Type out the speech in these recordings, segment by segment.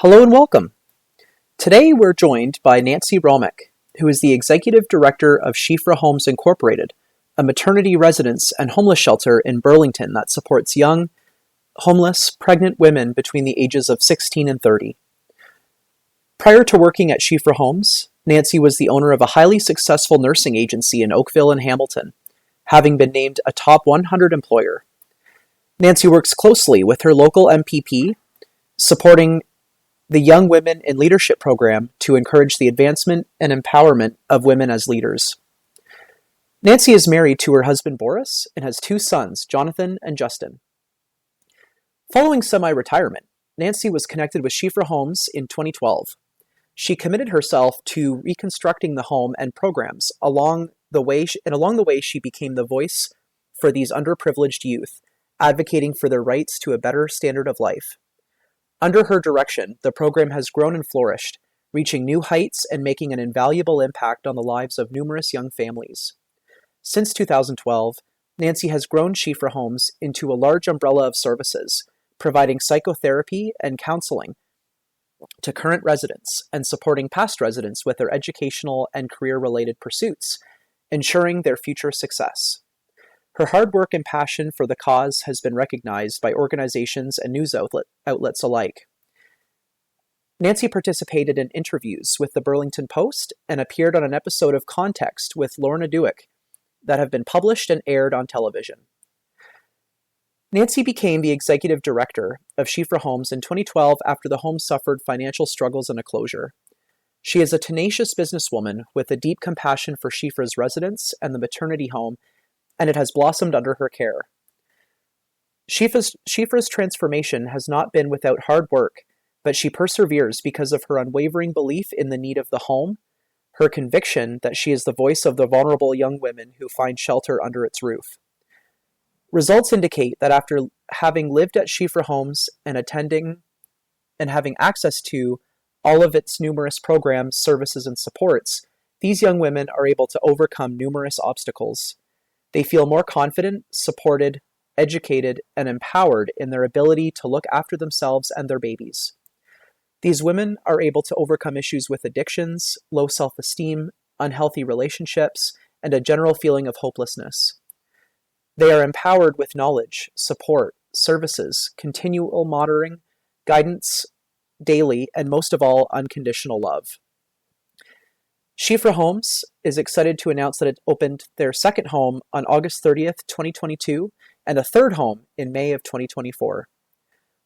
Hello and welcome. Today we're joined by Nancy Romic, who is the Executive Director of Shifra Homes Incorporated, a maternity residence and homeless shelter in Burlington that supports young, homeless, pregnant women between the ages of 16 and 30. Prior to working at Shifra Homes, Nancy was the owner of a highly successful nursing agency in Oakville and Hamilton, having been named a top 100 employer. Nancy works closely with her local MPP, supporting the Young Women in Leadership program to encourage the advancement and empowerment of women as leaders. Nancy is married to her husband Boris and has two sons, Jonathan and Justin. Following semi-retirement, Nancy was connected with Shifra Homes in 2012. She committed herself to reconstructing the home and programs. Along the way, she became the voice for these underprivileged youth, advocating for their rights to a better standard of life. Under her direction, the program has grown and flourished, reaching new heights and making an invaluable impact on the lives of numerous young families. Since 2012, Nancy has grown Shifra Homes into a large umbrella of services, providing psychotherapy and counseling to current residents and supporting past residents with their educational and career-related pursuits, ensuring their future success. Her hard work and passion for the cause has been recognized by organizations and news outlets alike. Nancy participated in interviews with the Burlington Post and appeared on an episode of Context with Lorna Duick that have been published and aired on television. Nancy became the executive director of Shifra Homes in 2012 after the home suffered financial struggles and a closure. She is a tenacious businesswoman with a deep compassion for Shifra's residents and the maternity home, and it has blossomed under her care. Shifra's transformation has not been without hard work, but she perseveres because of her unwavering belief in the need of the home, her conviction that she is the voice of the vulnerable young women who find shelter under its roof. Results indicate that after having lived at Shifra Homes and attending and having access to all of its numerous programs, services, and supports, these young women are able to overcome numerous obstacles. They feel more confident, supported, educated, and empowered in their ability to look after themselves and their babies. These women are able to overcome issues with addictions, low self-esteem, unhealthy relationships, and a general feeling of hopelessness. They are empowered with knowledge, support, services, continual monitoring, guidance daily, and most of all, unconditional love. Shifra Homes is excited to announce that it opened their second home on August 30th, 2022, and a third home in May of 2024.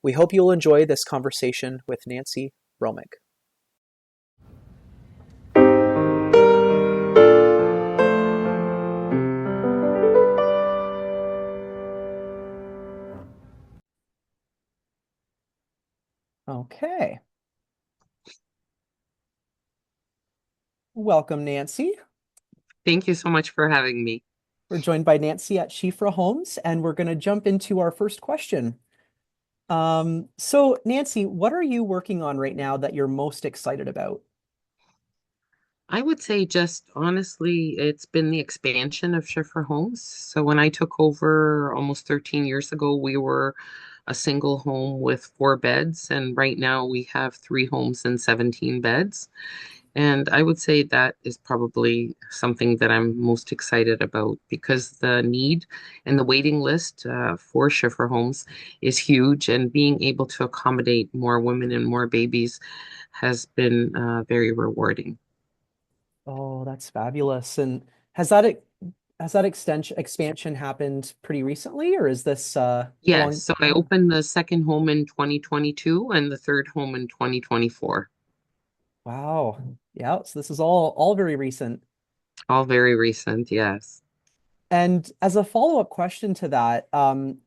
We hope you'll enjoy this conversation with Nancy Romic. Okay. Welcome, Nancy. Thank you so much for having me. We're joined by Nancy at Shifra Homes, and we're going to jump into our first question. So Nancy, what are you working on right now that you're most excited about? I would say just honestly, it's been the expansion of Shifra Homes. So when I took over almost 13 years ago, we were a single home with 4 beds, and right now we have 3 homes and 17 beds. And I would say that is probably something that I'm most excited about because the need and the waiting list for Shifra Homes is huge, and being able to accommodate more women and more babies has been very rewarding. Oh, that's fabulous. And has that expansion happened pretty recently, or is this Yes, along? so I Yeah. opened the second home in 2022 and the third home in 2024. Wow. Yeah, so this is all very recent. All very recent, yes. And as a follow-up question to that, and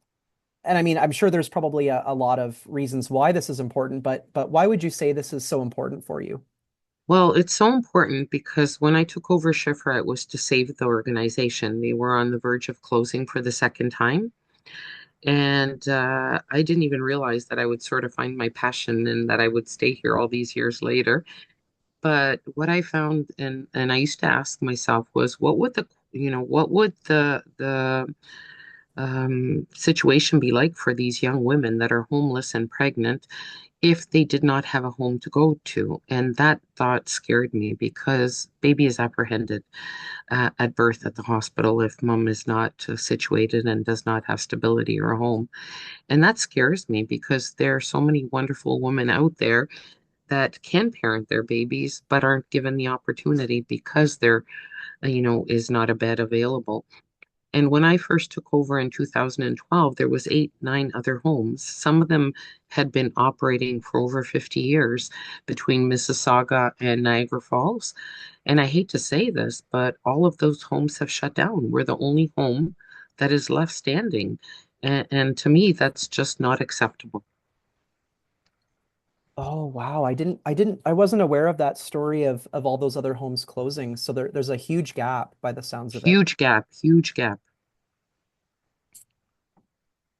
I mean, I'm sure there's probably a lot of reasons why this is important, but why would you say this is so important for you? Well, it's so important because when I took over Shifra, it was to save the organization. They were on the verge of closing for the second time. And I didn't even realize that I would sort of find my passion and that I would stay here all these years later. But what I found, and I used to ask myself was, what would the situation be like for these young women that are homeless and pregnant if they did not have a home to go to? And that thought scared me because baby is apprehended at birth at the hospital if mom is not situated and does not have stability or a home. And that scares me because there are so many wonderful women out there that can parent their babies but aren't given the opportunity because there, is not a bed available. And when I first took over in 2012, there was 8, 9 other homes. Some of them had been operating for over 50 years between Mississauga and Niagara Falls. And I hate to say this, but all of those homes have shut down. We're the only home that is left standing. And to me, that's just not acceptable. Oh wow, I wasn't aware of that story of all those other homes closing. So there's a huge gap by the sounds of it. Huge gap, huge gap.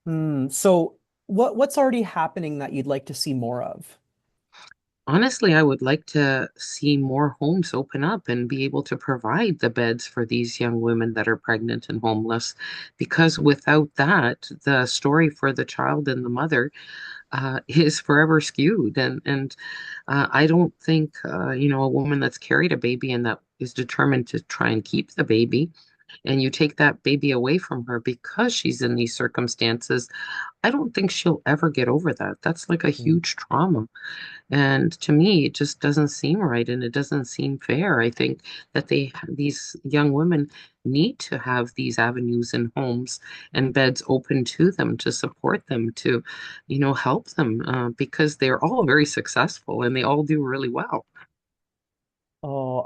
So what's already happening that you'd like to see more of? Honestly, I would like to see more homes open up and be able to provide the beds for these young women that are pregnant and homeless, because without that, the story for the child and the mother is forever skewed. And I don't think a woman that's carried a baby and that is determined to try and keep the baby, and you take that baby away from her because she's in these circumstances, I don't think she'll ever get over that. That's like a Mm. huge trauma. And to me, it just doesn't seem right and it doesn't seem fair. I think that these young women need to have these avenues and homes and beds open to them to support them, to, help them because they're all very successful and they all do really well. Oh,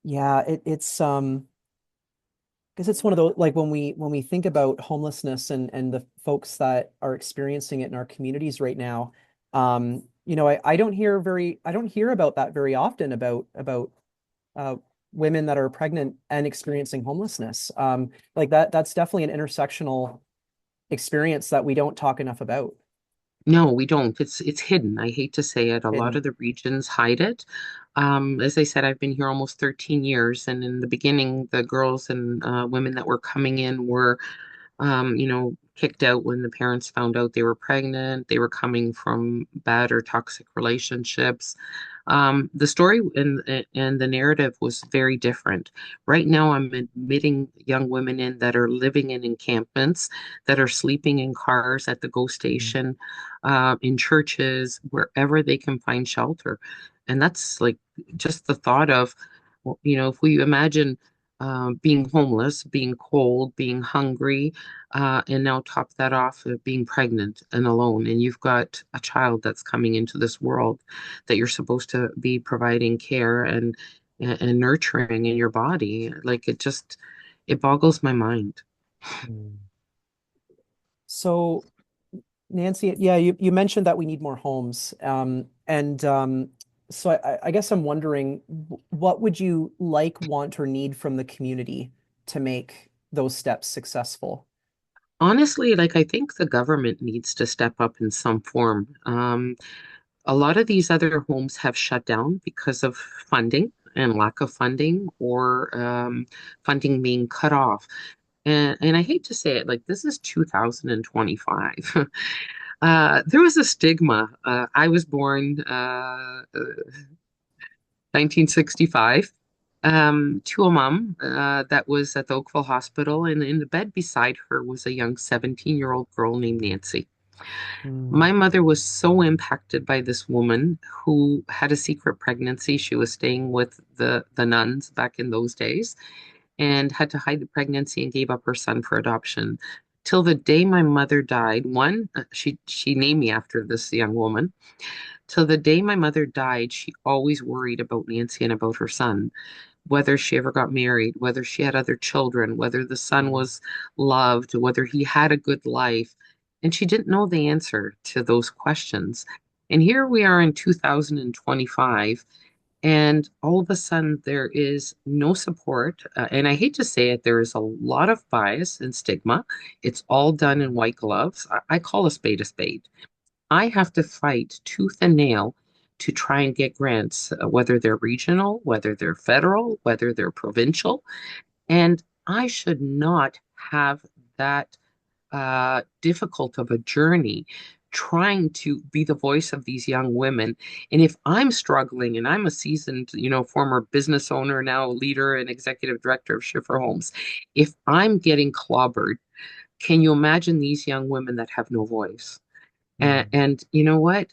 yeah, because it's one of those like when we think about homelessness and the folks that are experiencing it in our communities right now, I don't hear about that very often about uh, women that are pregnant and experiencing homelessness. Like that's definitely an intersectional experience that we don't talk enough about. No, we don't. It's hidden. I hate to say it. A lot And of the regions hide it. As I said, I've been here almost 13 years, and in the beginning, the girls and women that were coming in were kicked out when the parents found out they were pregnant. They were coming from bad or toxic relationships. The story and the narrative was very different. Right now, I'm admitting young women in that are living in encampments, that are sleeping in cars at the GO station, in churches, wherever they can find shelter. And that's like just the thought of, well, if we imagine being homeless, being cold, being hungry, and now top that off of being pregnant and alone, and you've got a child that's coming into this world that you're supposed to be providing care and nurturing in your body. Like it boggles my mind. Mm. So Nancy, yeah, you mentioned that we need more homes. And so I guess I'm wondering, what would you like, want, or need from the community to make those steps successful? Honestly, like I think the government needs to step up in some form. A lot of these other homes have shut down because of funding and lack of funding or funding being cut off. And I hate to say it, like this is 2025. There was a stigma. I was born 1965 to a mom that was at the Oakville Hospital, and in the bed beside her was a young 17-year-old girl named Nancy. My Mm, mother was so impacted by this woman who had a secret pregnancy. She was staying with the nuns back in those days and had to hide the pregnancy and gave up her son for adoption. Till the day my mother died, she named me after this young woman. Till the day my mother died, she always worried about Nancy and about her son, whether she ever got married, whether she had other children, whether the son mm, was loved, whether he had a good life. And she didn't know the answer to those questions. And here we are in 2025, and all of a sudden there is no support. And I hate to say it, there is a lot of bias and stigma. It's all done in white gloves. I call a spade a spade. I have to fight tooth and nail to try and get grants, whether they're regional, whether they're federal, whether they're provincial. And I should not have that difficult of a journey trying to be the voice of these young women. And if I'm struggling and I'm a seasoned, former business owner, now leader and executive director of Shifra Homes, if I'm getting clobbered, can you imagine these young women that have no voice? And you know what?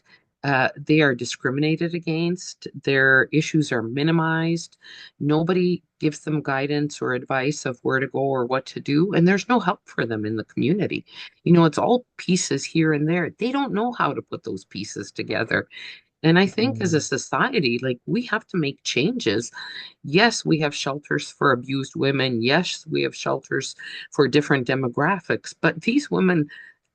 They are discriminated against. Their issues are minimized. Nobody gives them guidance or advice of where to go or what to do. And there's no help for them in the community. It's all pieces here and there. They don't know how to put those pieces together. And I think as a Mm. society, like we have to make changes. Yes, we have shelters for abused women. Yes, we have shelters for different demographics, but these women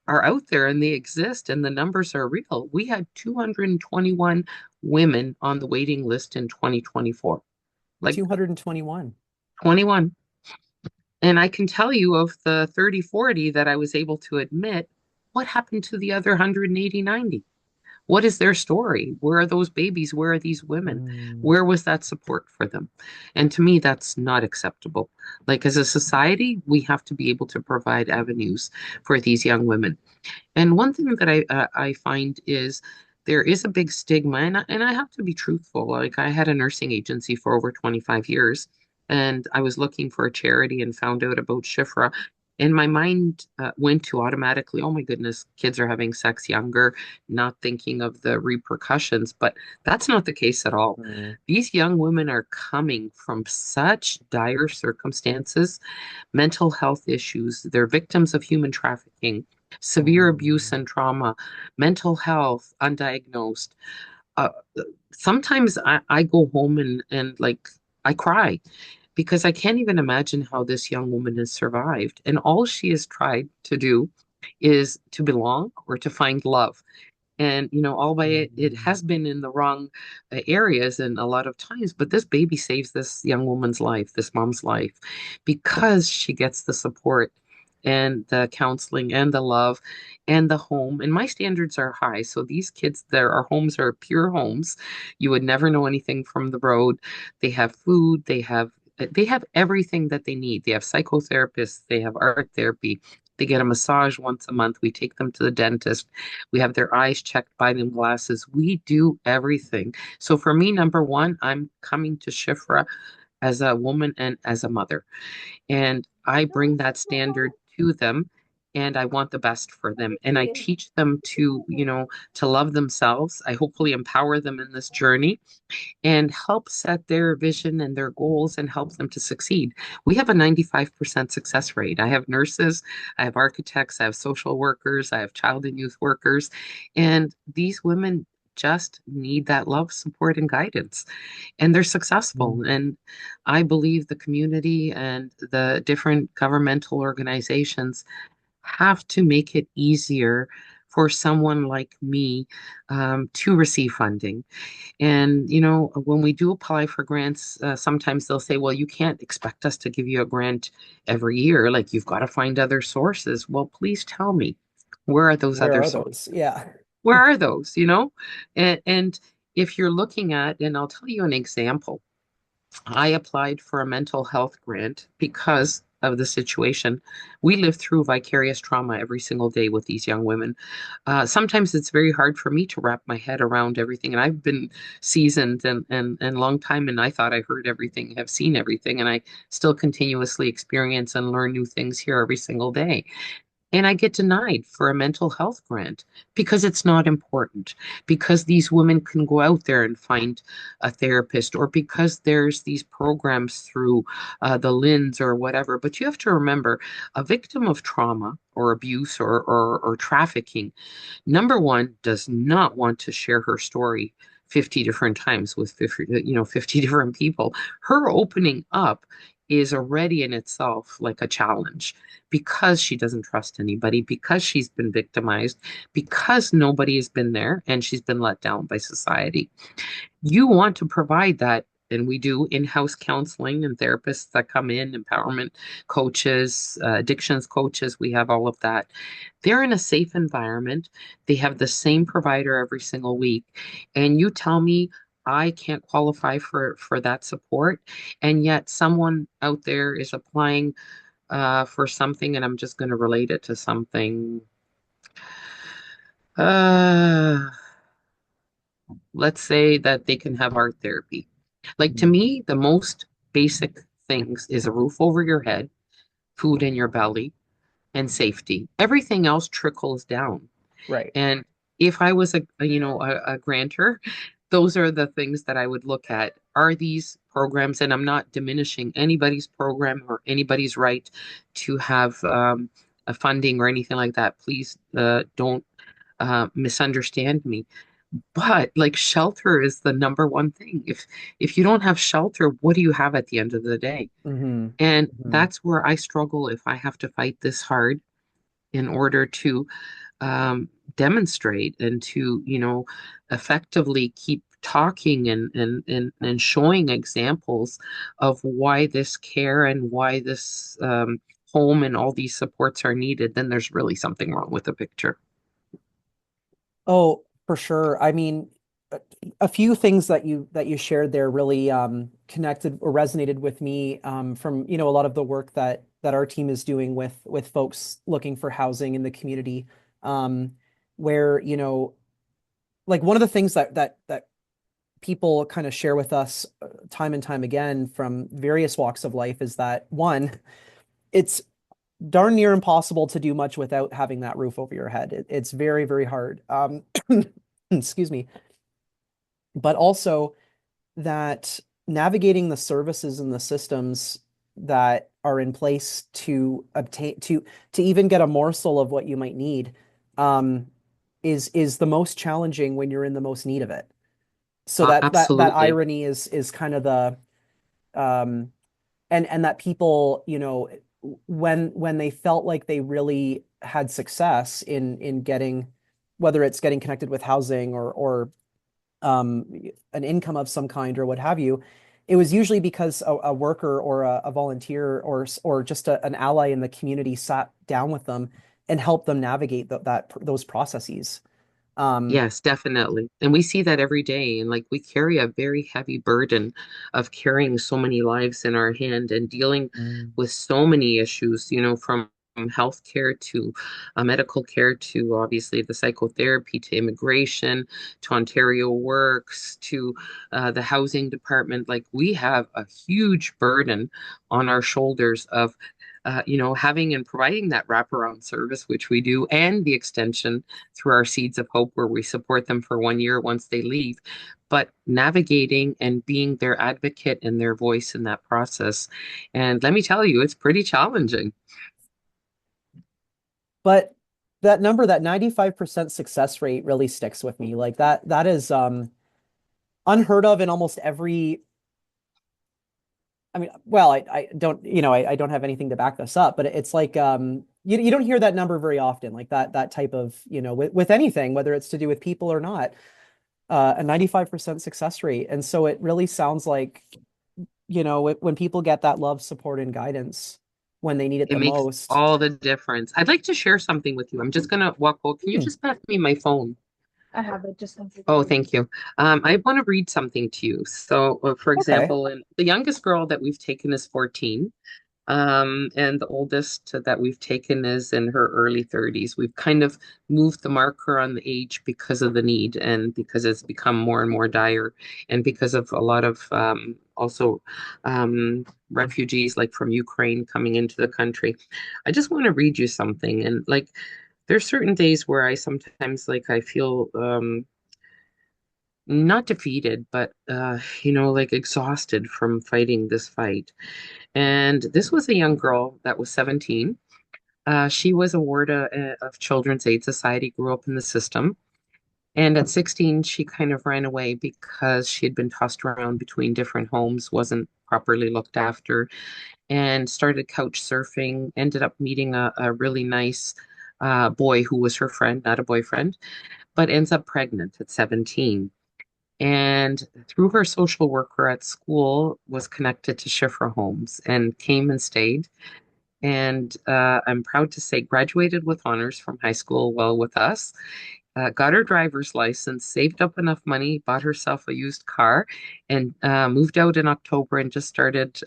are out there and they exist and the numbers are real. We had 221 women on the waiting list in 2024. Like 221. 21. And I can tell you of the 30, 40 that I was able to admit, what happened to the other 180, 90? What is their story? Where are those babies? Where are these women? Mm. Where was that support for them? And to me, that's not acceptable. Like as a society, we have to be able to provide avenues for these young women. And one thing that I find is there is a big stigma, and I have to be truthful. Like I had a nursing agency for over 25 years, and I was looking for a charity and found out about Shifra. And my mind went to automatically, oh my goodness, kids are having sex younger, not thinking of the repercussions. But that's not the case at all. Mm. These young women are coming from such dire circumstances, mental health issues. They're victims of human trafficking, severe abuse Mm. and trauma, mental health, undiagnosed. Uh, Sometimes I go home and like I cry because I can't even imagine how this young woman has survived. And all she has tried to do is to belong or to find love. And albeit it Mm. has been in the wrong areas and a lot of times, but this baby saves this young woman's life, this mom's life, because she gets the support and the counseling and the love and the home. And my standards are high, so these kids, there our homes are pure homes. You would never know anything from the road. They have food, they have everything that they need. They have psychotherapists, they have art therapy, they get a massage once a month. We take them to the dentist. We have their eyes checked, buy them glasses. We do everything. So for me, number one, I'm coming to Shifra as a woman and as a mother. And I bring that standard to them and I want the best for them. And I teach them to love themselves. I hopefully empower them in this journey and help set their vision and their goals and help them to succeed. We have a 95% success rate. I have nurses, I have architects, I have social workers, I have child and youth workers, and these women just need that love, support, and guidance. And they're successful. Mm. And I believe the community and the different governmental organizations have to make it easier for someone like me to receive funding. And, when we do apply for grants, sometimes they'll say, well, you can't expect us to give you a grant every year. Like, you've got to find other sources. Well, please tell me, where are those Where other are sources? those? Yeah. Where are those? And if you're looking at, and I'll tell you an example. I applied for a mental health grant because of the situation. We live through vicarious trauma every single day with these young women. Sometimes it's very hard for me to wrap my head around everything. And I've been seasoned and long time, and I thought I heard everything, have seen everything, and I still continuously experience and learn new things here every single day. And I get denied for a mental health grant because it's not important, because these women can go out there and find a therapist, or because there's these programs through the LINs or whatever. But you have to remember a victim of trauma or abuse or trafficking, number one, does not want to share her story 50 different times with 50 different people. Her opening up is already in itself like a challenge because she doesn't trust anybody, because she's been victimized, because nobody has been there and she's been let down by society. You want to provide that, and we do in-house counseling and therapists that come in, empowerment coaches, addictions coaches. We have all of that. They're in a safe environment. They have the same provider every single week. And you tell me I can't qualify for that support, and yet someone out there is applying for something, and I'm just going to relate it to something. Uh, let's say that they can have art therapy. Like to Mhm. me, the most basic things is a roof over your head, food in your belly, and safety. Everything else trickles down. Right. And if I was a grantor, those are the things that I would look at. Are these programs, and I'm not diminishing anybody's program or anybody's right to have a funding or anything like that. Please don't misunderstand me. But like shelter is the number one thing. If you don't have shelter, what do you have at the end of the day? Hmm. And Hmm. that's where I struggle if I have to fight this hard in order to demonstrate and to, effectively keep talking and showing examples of why this care and why this home and all these supports are needed, then there's really something wrong with the picture. Oh, for sure. I mean, a, a few things that you shared there really connected or resonated with me from a lot of the work that our team is doing with folks looking for housing in the community, um, where like one of the things that people kind of share with us time and time again from various walks of life is that one, it's darn near impossible to do much without having that roof over your head. It's very, very hard. Excuse me. But also that navigating the services and the systems that are in place to obtain to even get a morsel of what you might need um, is the most challenging when you're in the most need of it. So that Absolutely. irony is kind of the um, and that people, when they felt like they really had success in getting, whether it's getting connected with housing or um, an income of some kind or what have you, it was usually because a worker or a volunteer or just an ally in the community sat down with them and helped them navigate those processes. Um, Yes, definitely. And we see that every day. And like we carry a very heavy burden of carrying so many lives in our hand and dealing Mm. with so many issues, from healthcare to medical care to obviously the psychotherapy to immigration to Ontario Works to the housing department. Like we have a huge burden on our shoulders of having and providing that wraparound service, which we do, and the extension through our Seeds of Hope, where we support them for 1 year once they leave. But navigating and being their advocate and their voice in that process. And let me tell you, it's pretty challenging. but that number, that 95% success rate really sticks with me. Like that is unheard of in almost every. I mean, well, I don't, I don't have anything to back this up, but it's like you don't hear that number very often, like that type of, with anything, whether it's to do with people or not, a 95% success rate. And so it really sounds like, when people get that love, support, and guidance when they need it It the makes most. all the difference. I'd like to share something with you. I'm just gonna walk out. Can you Hmm. just pass me my phone? Oh, thank you. I want to read something to you. So, for Okay. example, and the youngest girl that we've taken is 14. And the oldest that we've taken is in her early 30s. We've kind of moved the marker on the age because of the need and because it's become more and more dire, and because of a lot of also refugees like from Ukraine coming into the country. I just want to read you something. And like, there's certain days where I sometimes like I feel not defeated, but like exhausted from fighting this fight. And this was a young girl that was 17. She was a ward of Children's Aid Society, grew up in the system. And at 16, she kind of ran away because she had been tossed around between different homes, wasn't properly looked after, and started couch surfing. Ended up meeting a really nice boy who was her friend, not a boyfriend, but ends up pregnant at 17. And through her social worker at school, was connected to Shifra Homes and came and stayed. And I'm proud to say graduated with honors from high school well with us. Got her driver's license, saved up enough money, bought herself a used car, and moved out in October and just started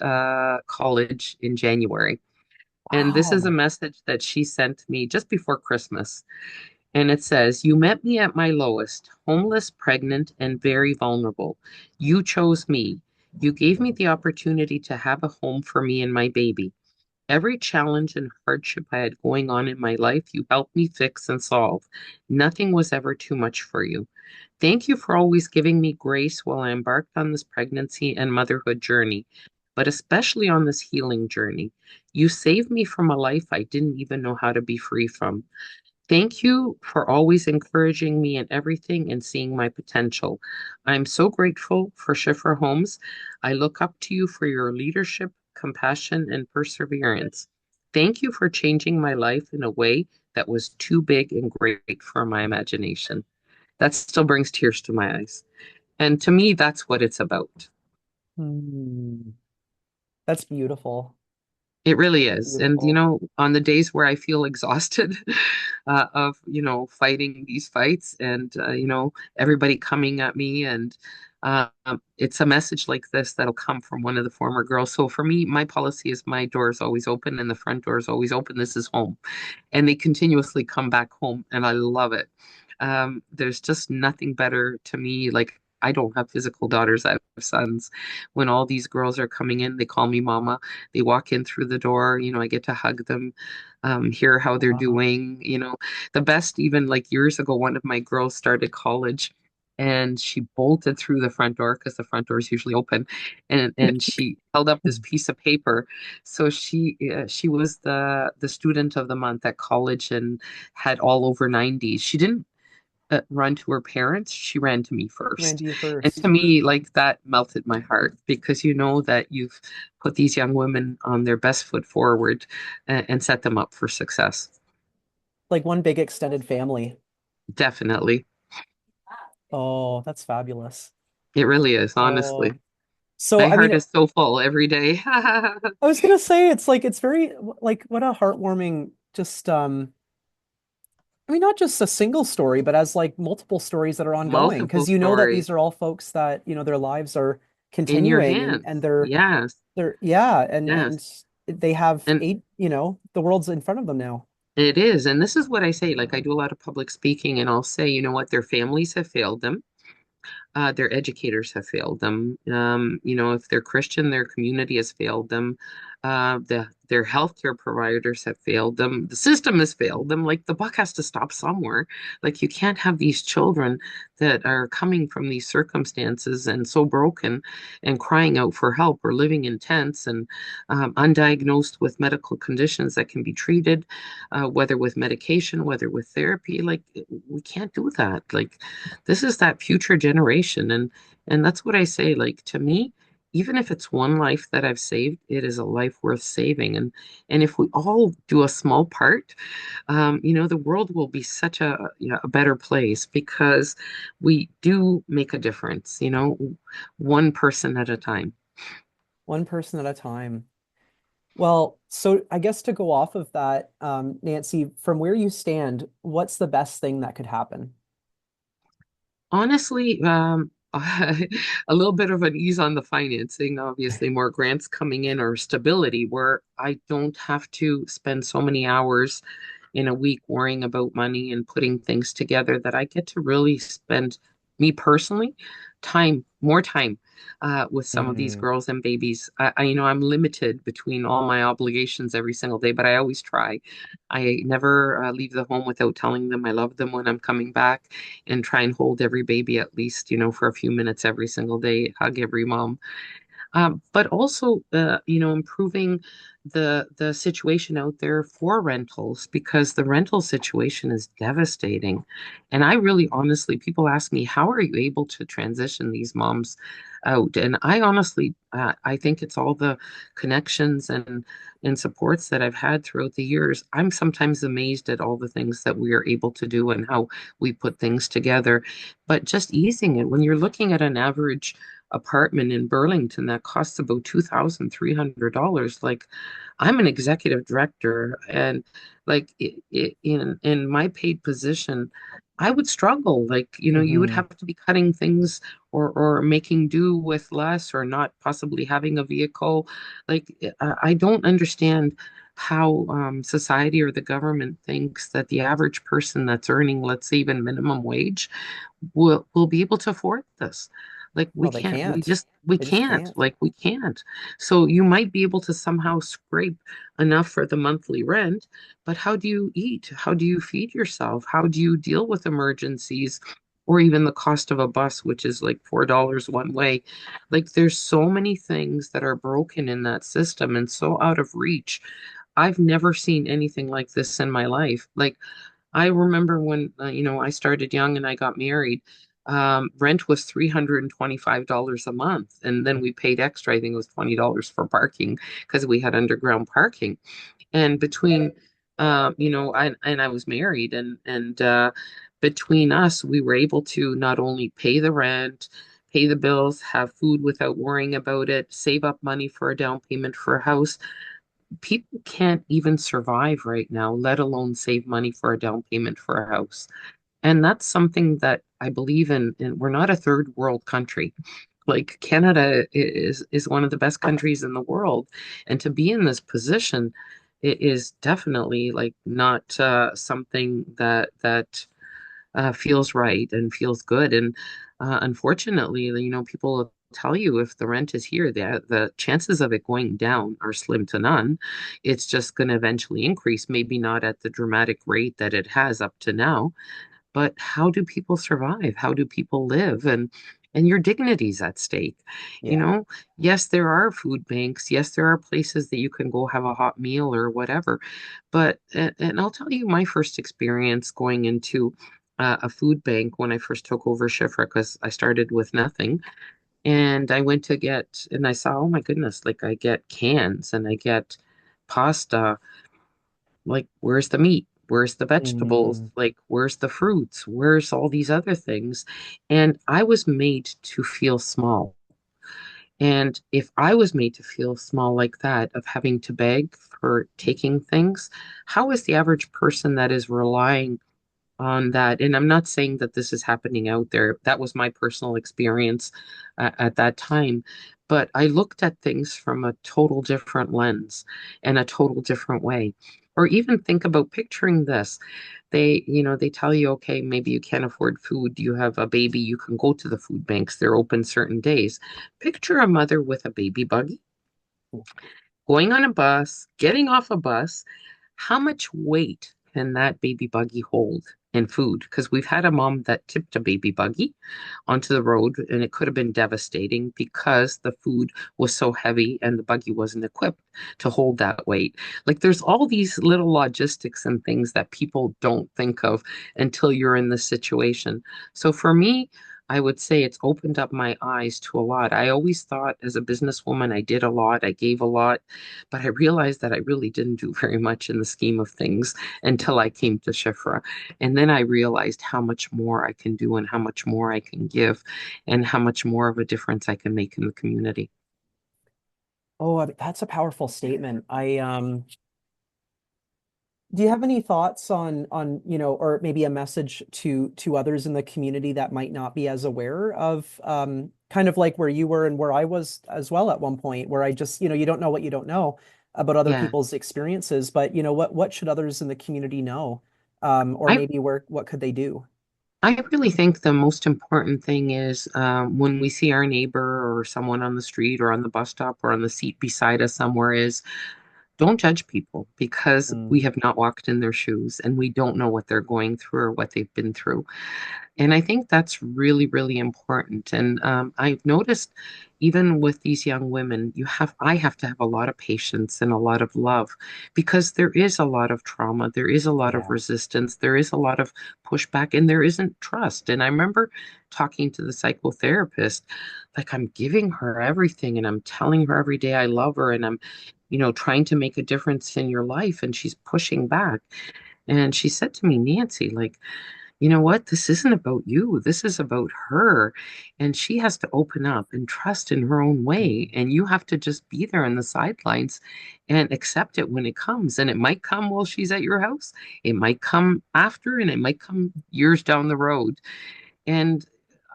college in January. And this is a Wow. message that she sent me just before Christmas. And it says, "You met me at my lowest, homeless, pregnant, and very vulnerable. You chose me. You gave me the opportunity to have a home for me and my baby. Every challenge and hardship I had going on in my life, you helped me fix and solve. Nothing was ever too much for you. Thank you for always giving me grace while I embarked on this pregnancy and motherhood journey, but especially on this healing journey. You saved me from a life I didn't even know how to be free from. Thank you for always encouraging me in everything and seeing my potential. I'm so grateful for Shifra Homes. I look up to you for your leadership, compassion, and perseverance. Thank you for changing my life in a way that was too big and great for my imagination." That still brings tears to my eyes. And to me, that's what it's about. Hmm. That's beautiful. It really is. And, Beautiful. on the days where I feel exhausted of, fighting these fights and, everybody coming at me, and it's a message like this that'll come from one of the former girls. So for me, my policy is my door is always open and the front door is always open. This is home. And they continuously come back home, and I love it. There's just nothing better to me. Like, I don't have physical daughters, I have sons. When all these girls are coming in, they call me mama. They walk in through the door, I get to hug them, hear how they're Wow. doing. The best, even like years ago, one of my girls started college. And she bolted through the front door because the front door is usually open, and she held up this piece of paper. So she was the student of the month at college and had all over 90s. She didn't run to her parents, she ran to me Ran first. to you And first. to me, like, that melted my heart because you know that you've put these young women on their best foot forward and set them up for success. Like one big extended family. Definitely. Oh, that's fabulous. It really is, honestly. Oh, so My I mean, heart is so full every day. I was gonna say it's like it's very like what a heartwarming just I mean not just a single story, but as like multiple stories that are ongoing Multiple because you know that stories these are all folks that, their lives are in your continuing and hands. Yes. they're yeah, and Yes. they have And eight, the world's in front of them now. it is. And this is what I say. Like, I do a lot of public speaking, and I'll say, you know what, their families have failed them. Their educators have failed them. If they're Christian, their community has failed them. Their healthcare providers have failed them. The system has failed them. Like, the buck has to stop somewhere. Like, you can't have these children that are coming from these circumstances and so broken and crying out for help or living in tents and undiagnosed with medical conditions that can be treated, whether with medication, whether with therapy. Like, we can't do that. Like, this is that future generation, and that's what I say. Like, to me, even if it's one life that I've saved, it is a life worth saving. And if we all do a small part, the world will be such a better place because we do make a difference, one person at a time. One person at a time. Well, so I guess to go off of that, Nancy, from where you stand, what's the best thing that could happen? Honestly, a little bit of an ease on the financing, obviously, more grants coming in, or stability where I don't have to spend so many hours in a week worrying about money and putting things together, that I get to really spend, me personally, more time with some of these Hmm. girls and babies. I'm limited between all my obligations every single day, but I always try. I never leave the home without telling them I love them when I'm coming back, and try and hold every baby at least, for a few minutes every single day, hug every mom. But also, improving the situation out there for rentals, because the rental situation is devastating. And I really honestly, people ask me, how are you able to transition these moms out? And I honestly, I think it's all the connections and supports that I've had throughout the years. I'm sometimes amazed at all the things that we are able to do and how we put things together. But just easing it, when you're looking at an average apartment in Burlington that costs about $2,300. Like, I'm an executive director, and like, in my paid position, I would struggle. Like, you would Hmm. have to be cutting things, or making do with less, or not possibly having a vehicle. Like, I don't understand how society or the government thinks that the average person that's earning, let's say, even minimum wage, will be able to afford this. Like we No, they can't, can't. we They just can't, can't. like we can't. So you might be able to somehow scrape enough for the monthly rent, but how do you eat? How do you feed yourself? How do you deal with emergencies? Or even the cost of a bus, which is like $4 one way. Like there's so many things that are broken in that system and so out of reach. I've never seen anything like this in my life. Like I remember when I started young and I got married. Rent was $325 a month, and then we paid extra. I think it was $20 for parking because we had underground parking. And between, I was married, and between us, we were able to not only pay the rent, pay the bills, have food without worrying about it, save up money for a down payment for a house. People can't even survive right now, let alone save money for a down payment for a house. And that's something that I believe in. And we're not a third world country. Like Canada is one of the best countries in the world. And to be in this position, it is definitely like not something that feels right and feels good. And unfortunately, people will tell you if the rent is here, the chances of it going down are slim to none. It's just going to eventually increase, maybe not at the dramatic rate that it has up to now, but how do people survive? How do people live? And your dignity's at stake. You Yeah. know, yes, there are food banks. Yes, there are places that you can go have a hot meal or whatever. But and I'll tell you my first experience going into a food bank when I first took over Shifra because I started with nothing. And I went to get, and I saw, oh my goodness, like I get cans and I get pasta, like, where's the meat? Where's the vegetables? Mm, Like, where's the fruits? Where's all these other things? And I was made to feel small. And if I was made to feel small like that, of having to beg for taking things, how is the average person that is relying on that? And I'm not saying that this is happening out there. That was my personal experience at that time. But I looked at things from a total different lens and a total different way. Or even think about picturing this. They tell you, okay, maybe you can't afford food. You have a baby, you can go to the food banks. They're open certain days. Picture a mother with a baby buggy going on a bus, getting off a bus. How much weight can that baby buggy hold in food? Because we've had a mom that tipped a baby buggy onto the road, and it could have been devastating because the food was so heavy and the buggy wasn't equipped to hold that weight. Like there's all these little logistics and things that people don't think of until you're in the situation. So for me, I would say it's opened up my eyes to a lot. I always thought as a businesswoman, I did a lot, I gave a lot, but I realized that I really didn't do very much in the scheme of things until I came to Shifra. And then I realized how much more I can do and how much more I can give and how much more of a difference I can make in the community. oh, that's a powerful statement. Do you have any thoughts on, or maybe a message to others in the community that might not be as aware of kind of like where you were and where I was as well at one point, where I just, you don't know what you don't know about other Yeah. people's experiences, but what should others in the community know? Or I maybe what could they do? I really think the most important thing is when we see our neighbor or someone on the street or on the bus stop or on the seat beside us somewhere is don't judge people because we Mm, have not walked in their shoes and we don't know what they're going through or what they've been through. And I think that's really, really important. And I've noticed even with these young women, I have to have a lot of patience and a lot of love because there is a lot of trauma, there is a lot of yeah. resistance, there is a lot of pushback, and there isn't trust. And I remember talking to the psychotherapist, like I'm giving her everything and I'm telling her every day I love her and I'm, trying to make a difference in your life. And she's pushing back. And she said to me, Nancy, like, you know what? This isn't about you. This is about her. And she has to open up and trust in her own way. Mm, And you have to just be there on the sidelines and accept it when it comes. And it might come while she's at your house. It might come after, and it might come years down the road. And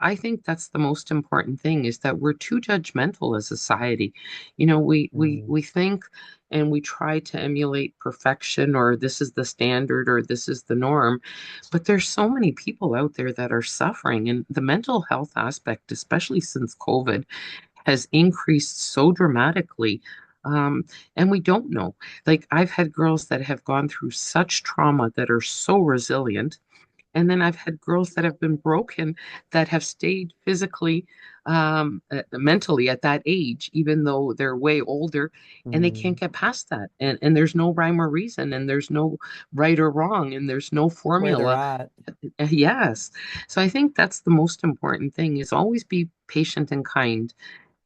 I think that's the most important thing is that we're too judgmental as a society. You know, Mm, we think and we try to emulate perfection or this is the standard or this is the norm, but there's so many people out there that are suffering and the mental health aspect, especially since COVID, has increased so dramatically. Um, and we don't know. Like I've had girls that have gone through such trauma that are so resilient and then I've had girls that have been broken that have stayed physically, mentally at that age, even though they're way older, and they can't mm. get past that. And there's no rhyme or reason, and there's no right or wrong, and there's no Where they're formula. at. Yes. So I think that's the most important thing is always be patient and kind.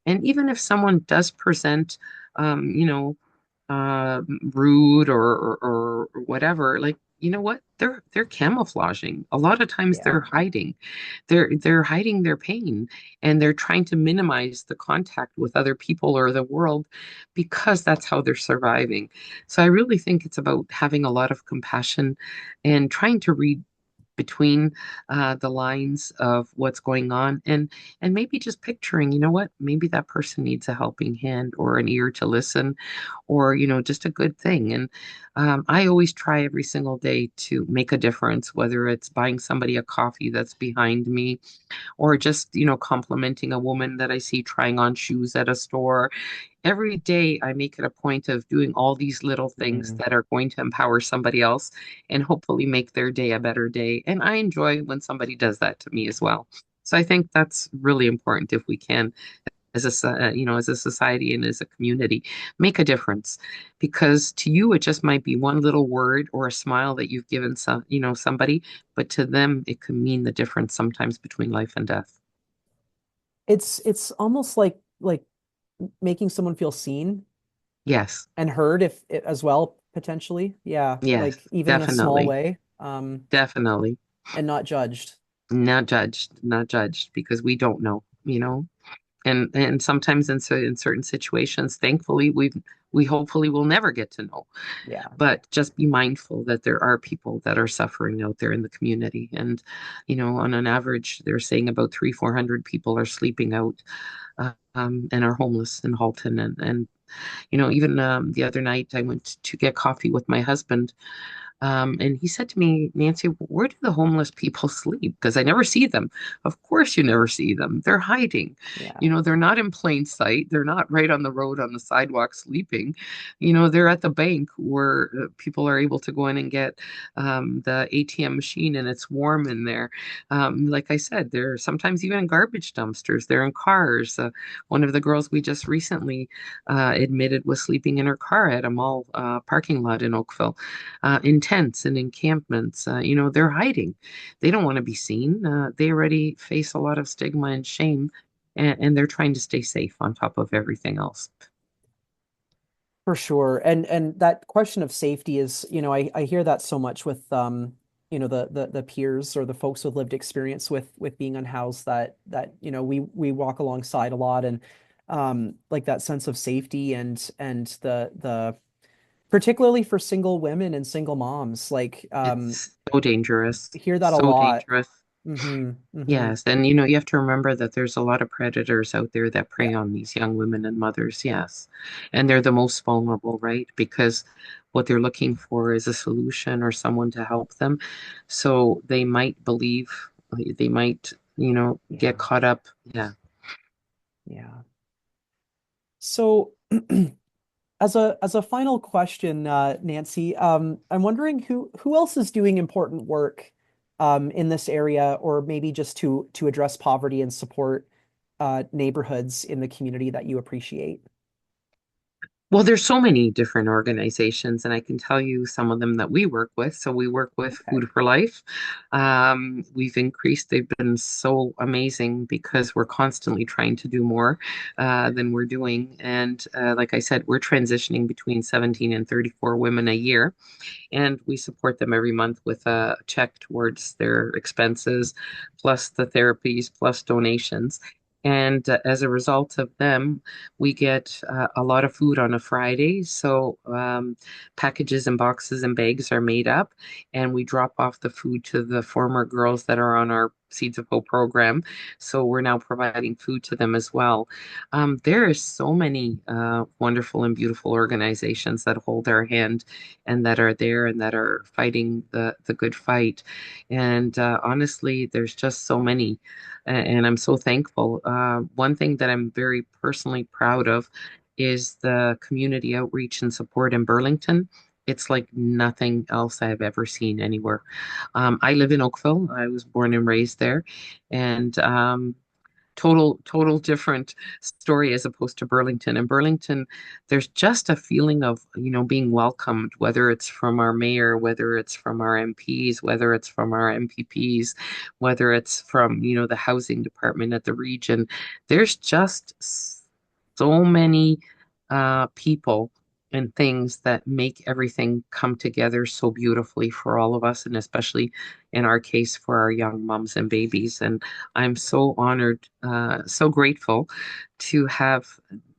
And even if someone does present, um, you know, rude or whatever, like you know what, they're camouflaging. A lot of times Yeah, they're hiding. They're hiding their pain and they're trying to minimize the contact with other people or the world because that's how they're surviving. So I really think it's about having a lot of compassion and trying to read between the lines of what's going on and maybe just picturing, you know what, maybe that person needs a helping hand or an ear to listen or just a good thing. And I always try every single day to make a difference, whether it's buying somebody a coffee that's behind me or just complimenting a woman that I see trying on shoes at a store. Every day I make it a point of doing all these little things mm, that are going to empower somebody else and hopefully make their day a better day. And I enjoy when somebody does that to me as well. So I think that's really important if we can, as as a society and as a community, make a difference. Because to you, it just might be one little word or a smile that you've given somebody, but to them, it can mean the difference sometimes between life and death. it's almost like making someone feel seen Yes, and heard if as well potentially. Yeah, yes, like even in a small definitely, way, definitely. and not judged. Not judged, not judged, because we don't know. And sometimes in certain situations, thankfully, we hopefully will never get to know. Yeah. But just be mindful that there are people that are suffering out there in the community. And, on an average, they're saying about 400 people are sleeping out and are homeless in Halton. And even the other night, I went to get coffee with my husband. And he said to me, Nancy, where do the homeless people sleep? Because I never see them. Of course, you never see them. They're hiding. Yeah. They're not in plain sight. They're not right on the road on the sidewalk sleeping. They're at the bank where people are able to go in and get the ATM machine and it's warm in there. Like I said, they're sometimes even in garbage dumpsters. They're in cars. One of the girls we just recently admitted was sleeping in her car at a mall parking lot in Oakville in tents and encampments. They're hiding. They don't want to be seen. They already face a lot of stigma and shame, and they're trying to stay safe on top of everything else. For sure. And that question of safety is, I hear that so much with the peers or the folks with lived experience with being unhoused that we walk alongside a lot and like that sense of safety and the particularly for single women and single moms, like It's so dangerous, hear that a so lot. dangerous. Hmm. Hmm. Yes, and you have to remember that there's a lot of predators out there that prey Yeah. on these young women and mothers. Yes, and they're the most vulnerable, right? Because what they're looking for is a solution or someone to help them. So they might believe, they might, get Yeah. caught up. Yeah. Yeah. So as a final question, Nancy, I'm wondering who else is doing important work in this area, or maybe just to address poverty and support neighborhoods in the community that you appreciate. Well, there's so many different organizations, and I can tell you some of them that we work with. So we work with Okay. Food for Life. We've increased, they've been so amazing because we're constantly trying to do more than we're doing. And like I said, we're transitioning between 17 and 34 women a year and we support them every month with a check towards their expenses, plus the therapies, plus donations. And as a result of them, we get a lot of food on a Friday. So packages and boxes and bags are made up, and we drop off the food to the former girls that are on our Seeds of Hope program. So we're now providing food to them as well. There are so many wonderful and beautiful organizations that hold our hand and that are there and that are fighting the good fight. And honestly, there's just so many, and I'm so thankful. One thing that I'm very personally proud of is the community outreach and support in Burlington. It's like nothing else I've ever seen anywhere. I live in Oakville. I was born and raised there, and total different story as opposed to Burlington. In Burlington, there's just a feeling of, being welcomed, whether it's from our mayor, whether it's from our MPs, whether it's from our MPPs, whether it's from, the housing department at the region. There's just so many people and things that make everything come together so beautifully for all of us, and especially in our case for our young moms and babies. And I'm so honored, so grateful to have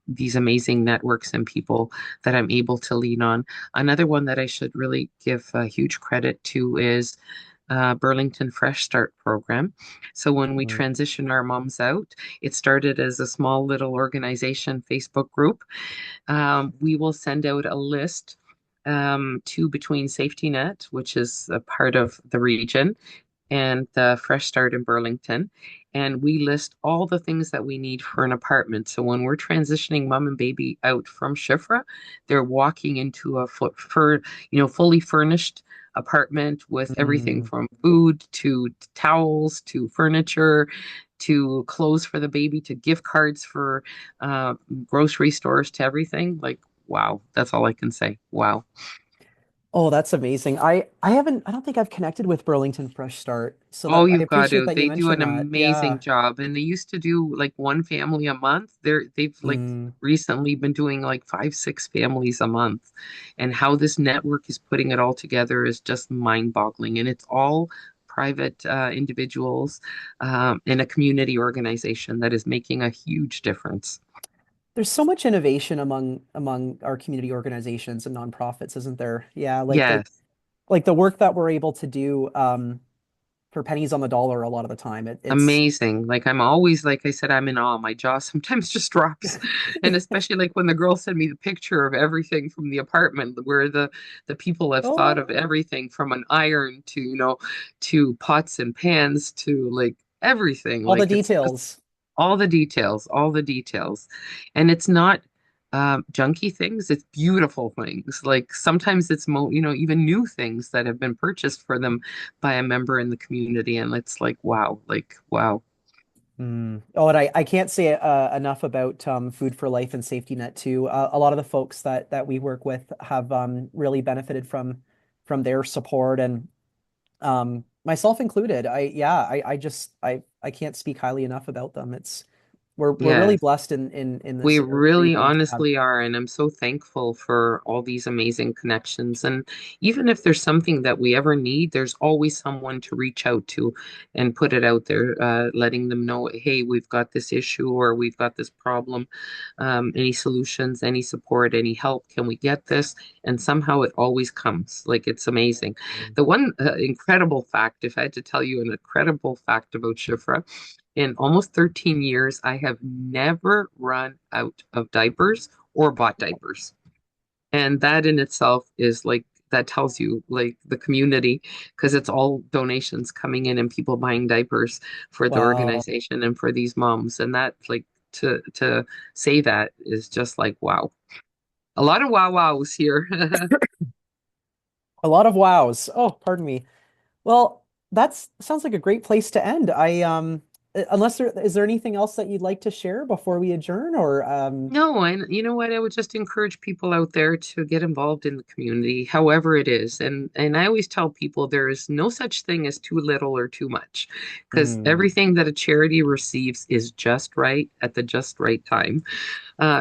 these amazing networks and people that I'm able to lean on. Another one that I should really give huge credit to is Burlington Fresh Start program. So when we Mm. transition our moms out, it started as a small little organization Facebook group. We will send out a list to between Safety Net, which is a part of the region, and the Fresh Start in Burlington. And we list all the things that we need for an apartment. So when we're transitioning mom and baby out from Shifra, they're walking into a fully furnished apartment with everything Mm. from food to towels to furniture to clothes for the baby to gift cards for uh, grocery stores to everything. Like, wow, that's all I can say. Wow. Oh, that's amazing. I don't think I've connected with Burlington Fresh Start, so Oh, that I you've got appreciate to. that you They do mentioned an that. Yeah. amazing job. And they used to do like one family a month. They've like Mm. recently been doing like five, six families a month. And how this network is putting it all together is just mind-boggling. And it's all private individuals in a community organization that is making a huge difference. There's so much innovation among our community organizations and nonprofits, isn't there? Yeah, Yes. like the work that we're able to do for pennies on the dollar a lot of the time. It's Amazing. Like I'm always, like I said, I'm in awe. My jaw sometimes just drops. And especially like when the girl sent me the picture of everything from the apartment where the people have thought of oh, everything from an iron to, to pots and pans to like everything. all the Like it's just details. all the details, all the details. And it's not junky things, it's beautiful things. Like sometimes it's even new things that have been purchased for them by a member in the community. And it's like, wow. Mm. Oh, and I can't say enough about Food for Life and Safety Net too. A lot of the folks that we work with have really benefited from their support, and myself included. I can't speak highly enough about them. We're really Yes. blessed in We this really region to have. honestly are, and I'm so thankful for all these amazing connections. And even if there's something that we ever need, there's always someone to reach out to and put it out there, letting them know, hey, we've got this issue or we've got this problem. Any solutions, any support, any help? Can we get this? And somehow it always comes. Like it's amazing. The one incredible fact, if I had to tell you an incredible fact about Shifra, in almost 13 years, I have never run out of diapers or bought diapers. And that in itself is like, that tells you like the community, because it's all donations coming in and people buying diapers for the Wow. organization and for these moms. And that like to say that is just like wow. A lot of wow wows here. A lot of wows. Oh, pardon me. Well, that's sounds like a great place to end. Unless there is there anything else that you'd like to share before we adjourn, or No, and you know what? I would just encourage people out there to get involved in the community, however it is. And I always tell people there is no such thing as too little or too much, because mm, everything that a charity receives is just right at the just right time.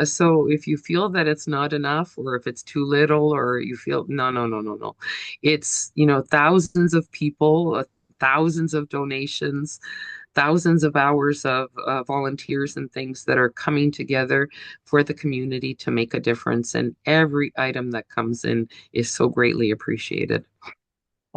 So if you feel that it's not enough, or if it's too little, or you feel no, no, no, no, no, it's thousands of people, thousands of donations, thousands of hours of volunteers and things that are coming together for the community to make a difference. And every item that comes in is so greatly appreciated.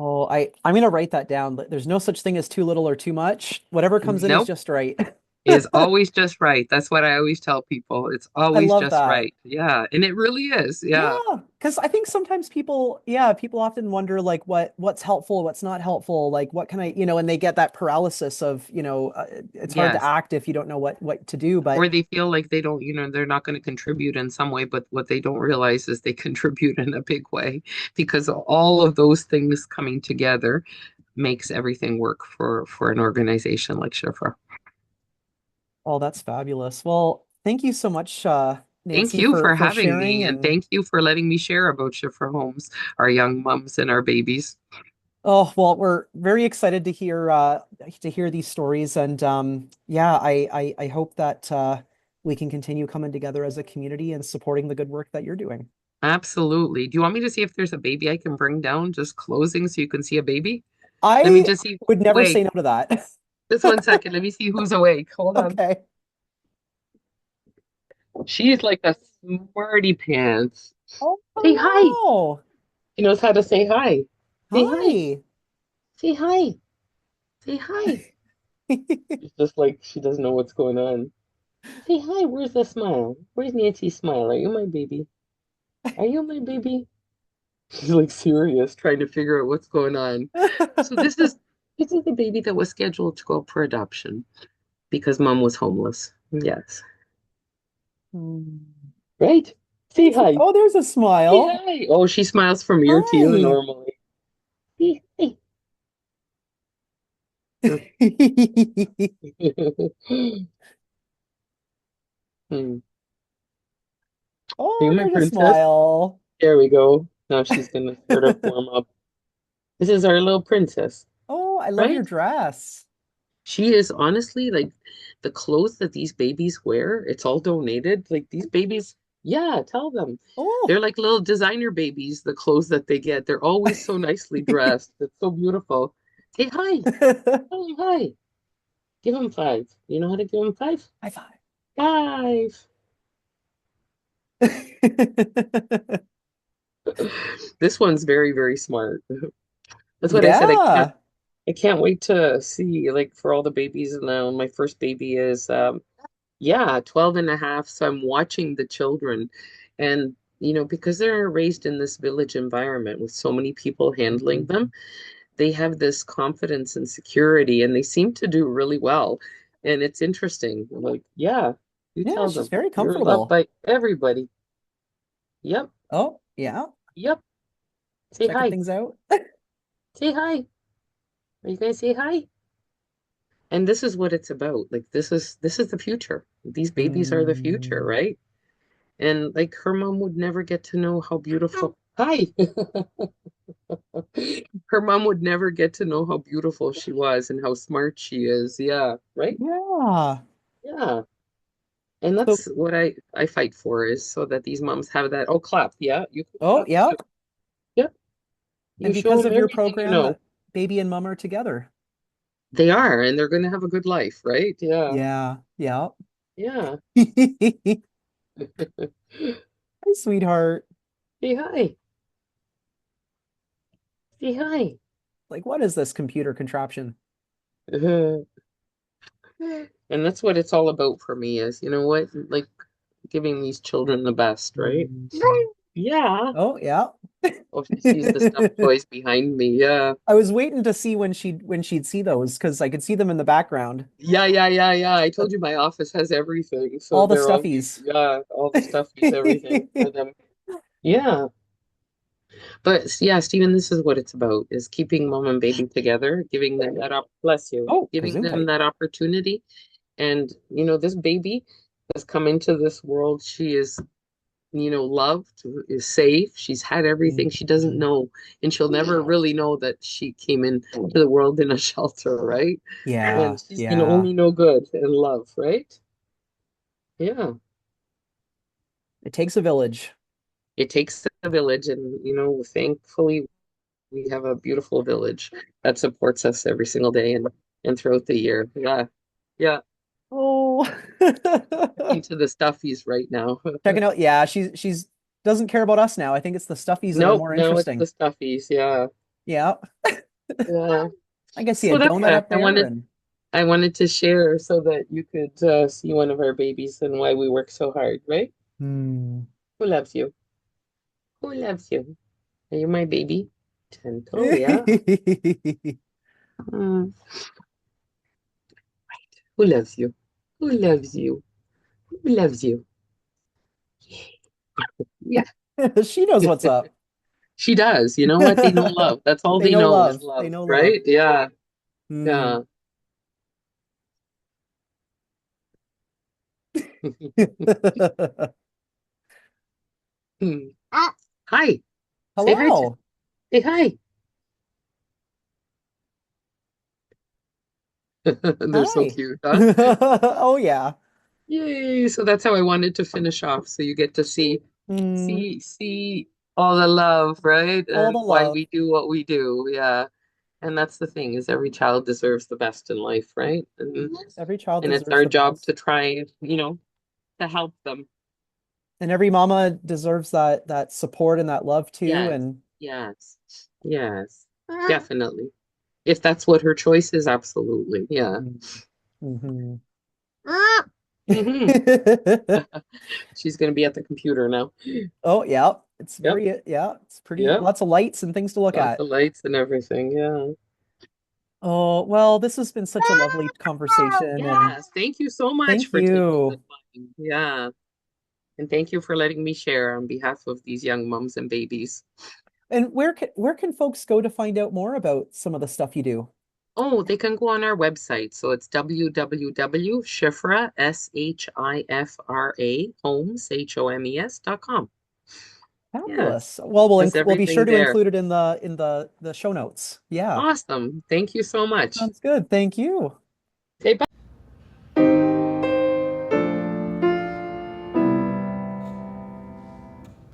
Oh, I'm gonna write that down. There's no such thing as too little or too much. Whatever comes in is Nope, just right. is always just right. That's what I always tell people. It's I always love just that. right. Yeah, and it really is. Yeah, Yeah. because I think sometimes people, yeah, people often wonder like what's helpful, what's not helpful, like what can I, and they get that paralysis of, it's hard to Yes. act if you don't know what to do. But Or they feel like they don't, they're not going to contribute in some way, but what they don't realize is they contribute in a big way because all of those things coming together makes everything work for an organization like Shifra. oh, that's fabulous. Well, thank you so much, Thank Nancy, you for for for having sharing. me, and And thank you for letting me share about Shifra Homes, our young mums and our babies. oh, well, we're very excited to hear these stories. And yeah, I hope that we can continue coming together as a community and supporting the good work that you're doing. Absolutely. Do you want me to see if there's a baby I can bring down just closing so you can see a baby? Let me I just see would who's never say awake. no to that. Just 1 second. Let me see who's awake. Hold on. Okay. She's like a smarty pants. Oh, Say hi. wow. She knows how to say hi. Say hi. Hi. Say hi. Say hi. It's just like she doesn't know what's going on. Say hi. Where's the smile? Where's Nancy's smile? Are you my baby? Are you my baby? She's like serious, trying to figure out what's going on. So this is the baby that was scheduled to go up for adoption because mom was homeless. Yes. Hmm. Right? Say hi. Oh, there's a Say smile. hi. Oh, she smiles from ear to ear Hi. normally. Say hi. Hmm. Are you Oh, my there's a princess? smile. There we go. Now she's gonna sort of warm up. This is our little princess, Oh, I love your right? dress. She is honestly like the clothes that these babies wear, it's all donated. Like these babies, yeah, tell them. Oh. They're like little designer babies, the clothes that they get. They're always so nicely dressed. It's so beautiful. Say hi. Tell them hi. Give them five. You know how to give them five? High five. Five. This one's very, very smart. That's what I said. Yeah. I can't wait to see like for all the babies now. My first baby is yeah, 12 and a half. So I'm watching the children and because they're raised in this village environment with so many people handling them, they have this confidence and security and they seem to do really well. And it's interesting. Like, yeah, you Yeah, tell she's them very you're loved comfortable. by everybody. Yep, Oh, yeah. yep. Say Checking hi. things out. Say hi. Are you guys say hi? And this is what it's about. Like this is the future. These babies are the future, Mm. right? And like her mom would never get to know how beautiful. Hi. Her mom would never get to know how beautiful she was and how smart she is. Yeah, right? Yeah. Yeah. And So, that's what I fight for is so that these moms have that. Oh, clap. Yeah, you can oh, clap yeah. too. Yep. And You show because them of your everything you program, know. that baby and mom are together. They are, and they're going to have a good life, right? Yeah. Yeah. Yeah. Yeah. Hi, sweetheart. Say hi. Say hi. Like, what is this computer contraption? And that's what it's all about for me is, you know what? Like giving these children the best, right? Yeah. Oh, yeah. Oh, she sees the stuffed toys behind me. Yeah. I was waiting to see when she'd see those because I could see them in the background. Yeah, yeah, yeah, yeah. I Uh, told you my office has everything. So all the they're always, stuffies. yeah, all the stuff is everything for them. Yeah. But yeah, Stephen, this is what it's about is keeping mom and baby together, giving them that bless you, Oh, giving them Gesundheit. that opportunity. And this baby has come into this world. She is loved, is safe. She's had everything she doesn't know, and she'll never really know that she came into the world in a shelter, right? And Yeah, she's gonna yeah. only know good and love, right? Yeah. It takes a village. It takes a village, and thankfully we have a beautiful village that supports us every single day and throughout the year. Yeah. Yeah. Oh. Into the stuffies right now. Checking out. Yeah, she's doesn't care about us now. I think it's the stuffies that are Nope, more no, it's the interesting. stuffies. Yeah. Yeah. Yeah. I guess see a So that's donut why up there and I wanted to share so that you could see one of our babies and why we work so hard, right? hmm. Who loves you? Who loves you? Are you my baby? Gentle, yeah. Mm. Who loves you? Who loves you? Who loves you? Yeah, She knows what's up. she does. You know what? They know love. That's all They they know know is love. They love, know love. right? Yeah, Hmm. yeah. Hmm. Hi. Say hi to. Hello. Say hi. They're so Hi. cute, huh? Oh yeah. Yay. So that's how I wanted to finish off. So you get to Mm, see all the love, right? all And the why love. we do what we do. Yeah. And that's the thing is every child deserves the best in life, right? Every child And it's deserves our the job best. to try, to help them. And every mama deserves that support and that love too. Yes. And Yes. Yes. Definitely. If that's what her choice is, absolutely. Yeah. hmm. Hmm. She's going to be at the computer now. Oh yeah. It's Yep. very yeah, it's pretty Yep. lots of lights and things to look Lots at. of lights and everything. Yeah. Oh, well, this has been such a lovely conversation and Yes. Thank you so much thank for taking the you. time. Yeah. And thank you for letting me share on behalf of these young moms and babies. And where can folks go to find out more about some of the stuff you do? Oh, they can go on our website. So it's www.shifra, Shifra, homes, HOMES.com. Yes, Fabulous. Well, there's we'll be sure everything to there. include it in the show notes. Yeah. Awesome. Thank you so much. Sounds good. Thank you.